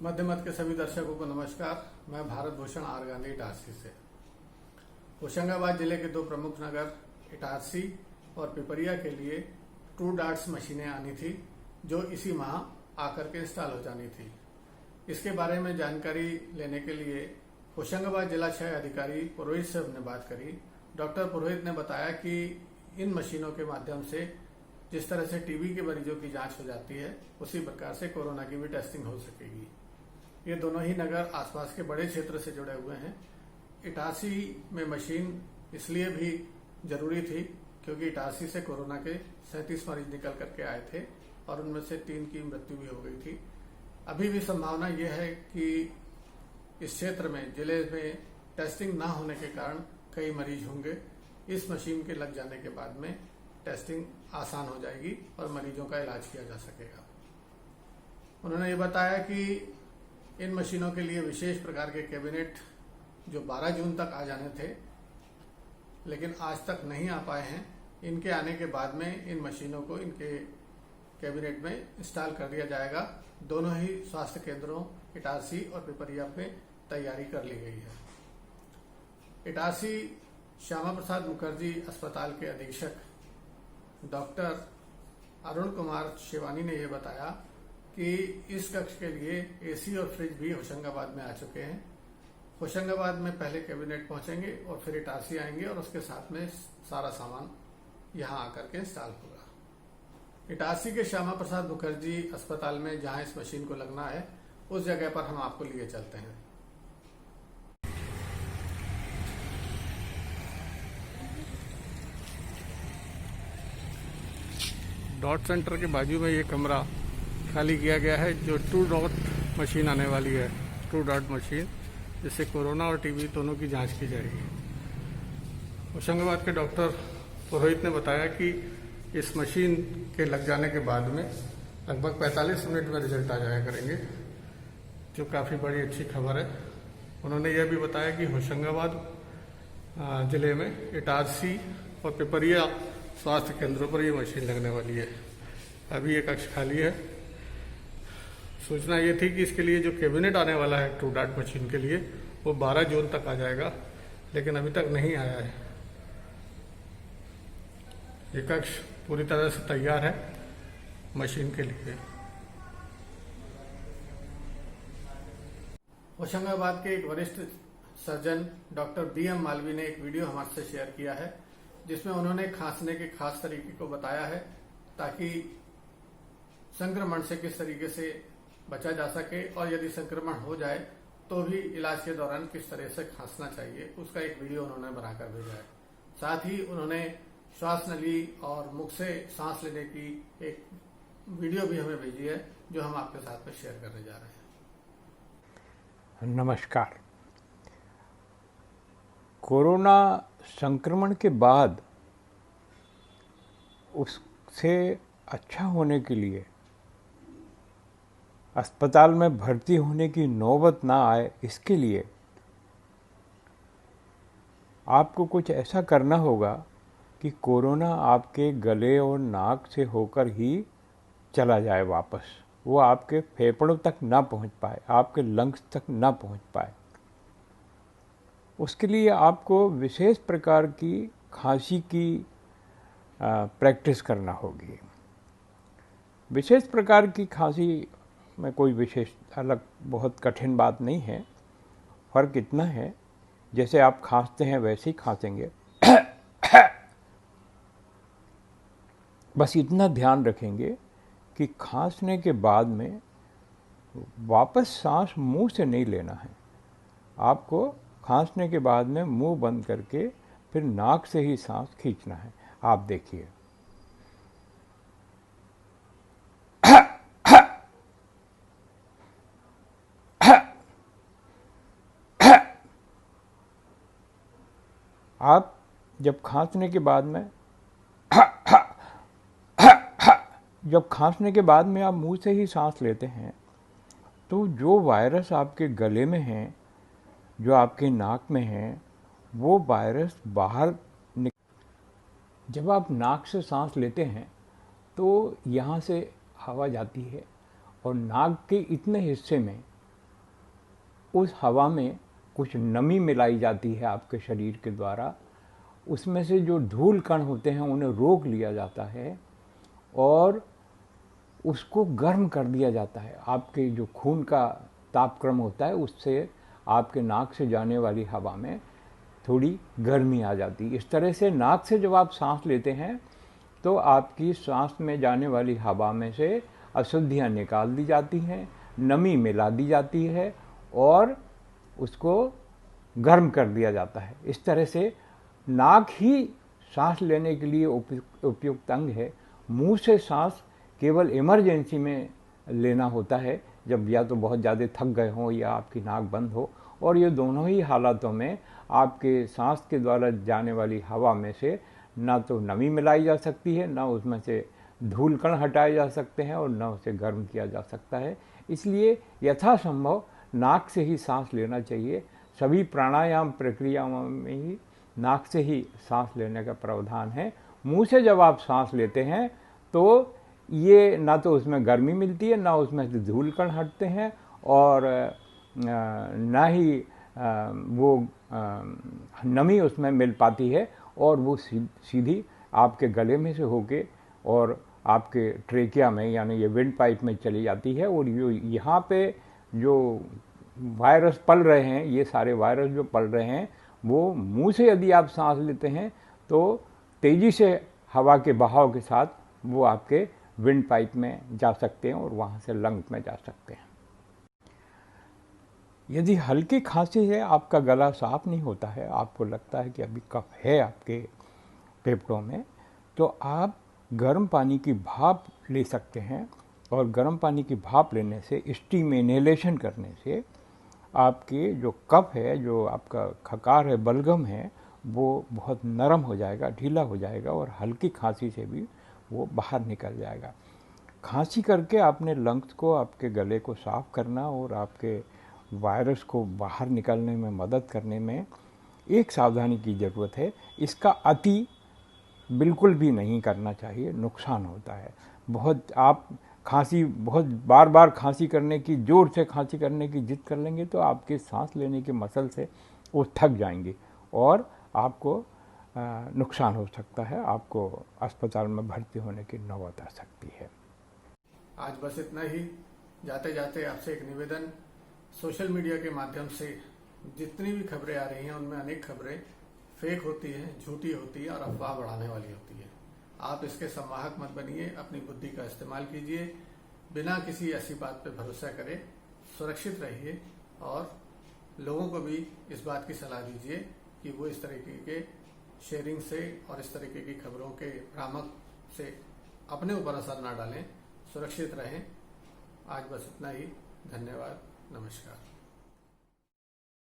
मध्य मत के सभी दर्शकों को नमस्कार। मैं भारत भूषण आर गांधी इटारसी से। होशंगाबाद जिले के दो प्रमुख नगर इटारसी और पिपरिया के लिए ट्रू डार्ट्स मशीनें आनी थी, जो इसी माह आकर के इंस्टॉल हो जानी थी। इसके बारे में जानकारी लेने के लिए होशंगाबाद जिला क्षय अधिकारी पुरोहित से हमने बात करी। डॉक्टर पुरोहित ने बताया कि इन मशीनों के माध्यम से जिस तरह से टीबी के मरीजों की जांच हो जाती है, उसी प्रकार से कोरोना की भी टेस्टिंग हो सकेगी। ये दोनों ही नगर आसपास के बड़े क्षेत्र से जुड़े हुए हैं। इटारसी में मशीन इसलिए भी जरूरी थी क्योंकि इटारसी से कोरोना के 37 मरीज निकल करके आए थे और उनमें से 3 की मृत्यु भी हो गई थी। अभी भी संभावना यह है कि इस क्षेत्र में जिले में टेस्टिंग ना होने के कारण कई मरीज होंगे। इस मशीन के लग जाने के बाद में टेस्टिंग आसान हो जाएगी और मरीजों का इलाज किया जा सकेगा। उन्होंने ये बताया कि इन मशीनों के लिए विशेष प्रकार के कैबिनेट जो 12 जून तक आ जाने थे, लेकिन आज तक नहीं आ पाए हैं। इनके आने के बाद में इन मशीनों को इनके कैबिनेट में इंस्टॉल कर दिया जाएगा। दोनों ही स्वास्थ्य केंद्रों इटारसी और पिपरिया में तैयारी कर ली गई है। इटारसी श्यामा प्रसाद मुखर्जी अस्पताल के अधीक्षक डॉक्टर अरुण कुमार शिवानी ने यह बताया कि इस कक्ष के लिए एसी और फ्रिज भी होशंगाबाद में आ चुके हैं। होशंगाबाद में पहले कैबिनेट पहुंचेंगे और फिर इटारसी आएंगे और उसके साथ में सारा सामान यहां आकर के इंस्टॉल होगा। इटारसी के श्यामा प्रसाद मुखर्जी अस्पताल में जहां इस मशीन को लगना है, उस जगह पर हम आपको लिए चलते हैं। डॉट सेंटर के बाजू में ये कमरा खाली किया गया है, जो ट्रू डॉट मशीन आने वाली है। ट्रू डॉट मशीन, जिससे कोरोना और टीबी दोनों की जांच की जाएगी। होशंगाबाद के डॉक्टर पुरोहित ने बताया कि इस मशीन के लग जाने के बाद में लगभग 45 मिनट में रिजल्ट आ जाया करेंगे, जो काफ़ी बड़ी अच्छी खबर है। उन्होंने यह भी बताया कि होशंगाबाद जिले में इटारसी और पिपरिया स्वास्थ्य केंद्रों पर यह मशीन लगने वाली है। अभी ये कक्ष खाली है। सूचना ये थी कि इसके लिए जो कैबिनेट आने वाला है ट्रू डॉट मशीन के लिए, वो 12 जून तक आ जाएगा, लेकिन अभी तक नहीं आया है। ये कक्ष पूरी तरह से तैयार है मशीन के लिए। होशंगाबाद के एक वरिष्ठ सर्जन डॉक्टर BM मालवी ने एक वीडियो हमारे से शेयर किया है, जिसमें उन्होंने खांसने के खास तरीके को बताया है, ताकि संक्रमण से किस तरीके से बचा जा सके और यदि संक्रमण हो जाए तो भी इलाज के दौरान किस तरह से खांसना चाहिए, उसका एक वीडियो उन्होंने बनाकर भेजा है। साथ ही उन्होंने श्वास नली और मुख से सांस लेने की एक वीडियो भी हमें भेजी है, जो हम आपके साथ में शेयर करने जा रहे हैं। नमस्कार। कोरोना संक्रमण के बाद उससे अच्छा होने के लिए अस्पताल में भर्ती होने की नौबत ना आए, इसके लिए आपको कुछ ऐसा करना होगा कि कोरोना आपके गले और नाक से होकर ही चला जाए वापस, वो आपके फेफड़ों तक ना पहुंच पाए, आपके लंग्स तक ना पहुंच पाए। उसके लिए आपको विशेष प्रकार की खांसी की प्रैक्टिस करना होगी। विशेष प्रकार की खांसी में कोई विशेष अलग बहुत कठिन बात नहीं है। फ़र्क इतना है, जैसे आप खांसते हैं वैसे ही खांसेंगे। बस इतना ध्यान रखेंगे कि खांसने के बाद में वापस सांस मुंह से नहीं लेना है। आपको खांसने के बाद में मुंह बंद करके फिर नाक से ही सांस खींचना है। आप देखिए। आप जब खांसने के बाद में आप मुंह से ही सांस लेते हैं, तो जो वायरस आपके गले में हैं, जो आपके नाक में हैं, वो वायरस बाहर जब आप नाक से सांस लेते हैं तो यहाँ से हवा जाती है और नाक के इतने हिस्से में उस हवा में कुछ नमी मिलाई जाती है आपके शरीर के द्वारा, उसमें से जो धूल कण होते हैं उन्हें रोक लिया जाता है और उसको गर्म कर दिया जाता है। आपके जो खून का तापक्रम होता है उससे आपके नाक से जाने वाली हवा में थोड़ी गर्मी आ जाती है। इस तरह से नाक से जब आप सांस लेते हैं तो आपकी सांस में जाने वाली हवा में से अशुद्धियाँ निकाल दी जाती हैं, नमी मिला दी जाती है और उसको गर्म कर दिया जाता है। इस तरह से नाक ही सांस लेने के लिए उपयुक्त अंग है। मुंह से सांस केवल इमरजेंसी में लेना होता है, जब या तो बहुत ज़्यादा थक गए हों या आपकी नाक बंद हो, और ये दोनों ही हालातों में आपके सांस के द्वारा जाने वाली हवा में से ना तो नमी मिलाई जा सकती है, ना उसमें से धूल कण हटाए जा सकते हैं और ना उसे गर्म किया जा सकता है। इसलिए यथासंभव नाक से ही सांस लेना चाहिए। सभी प्राणायाम प्रक्रियाओं में ही नाक से ही सांस लेने का प्रावधान है। मुंह से जब आप सांस लेते हैं तो ये ना तो उसमें गर्मी मिलती है, ना उसमें से धूल कण हटते हैं और ना ही वो नमी उसमें मिल पाती है, और वो सीधी आपके गले में से होके और आपके ट्रेकिया में यानी ये विंड पाइप में चली जाती है। और ये यहाँ पे जो वायरस पल रहे हैं, ये सारे वायरस जो पल रहे हैं, वो मुंह से यदि आप सांस लेते हैं तो तेज़ी से हवा के बहाव के साथ वो आपके विंड पाइप में जा सकते हैं और वहाँ से लंग्स में जा सकते हैं। यदि हल्की खांसी है, आपका गला साफ नहीं होता है, आपको लगता है कि अभी कफ है आपके फेफड़ों में, तो आप गर्म पानी की भाप ले सकते हैं। और गर्म पानी की भाप लेने से, स्टीम इनहेलेशन करने से आपके जो कफ है, जो आपका खकार है, बलगम है, वो बहुत नरम हो जाएगा, ढीला हो जाएगा और हल्की खांसी से भी वो बाहर निकल जाएगा। खांसी करके आपने लंग्स को, आपके गले को साफ करना और आपके वायरस को बाहर निकलने में मदद करने में एक सावधानी की ज़रूरत है। इसका अति बिल्कुल भी नहीं करना चाहिए, नुकसान होता है बहुत। आप खांसी बहुत बार बार खांसी करने की, ज़ोर से खांसी करने की जिद कर लेंगे तो आपके सांस लेने के मसल से वो थक जाएंगे और आपको नुकसान हो सकता है, आपको अस्पताल में भर्ती होने की नौबत आ सकती है। आज बस इतना ही। जाते जाते आपसे एक निवेदन, सोशल मीडिया के माध्यम से जितनी भी खबरें आ रही हैं उनमें अनेक खबरें फेक होती हैं, झूठी होती है और अफवाह बढ़ाने वाली होती है। आप इसके संवाहक मत बनिए, अपनी बुद्धि का इस्तेमाल कीजिए, बिना किसी ऐसी बात पर भरोसा करे सुरक्षित रहिए और लोगों को भी इस बात की सलाह दीजिए कि वो इस तरीके के शेयरिंग से और इस तरीके की खबरों के भ्रामक से अपने ऊपर असर ना डालें, सुरक्षित रहें। आज बस इतना ही। धन्यवाद। नमस्कार।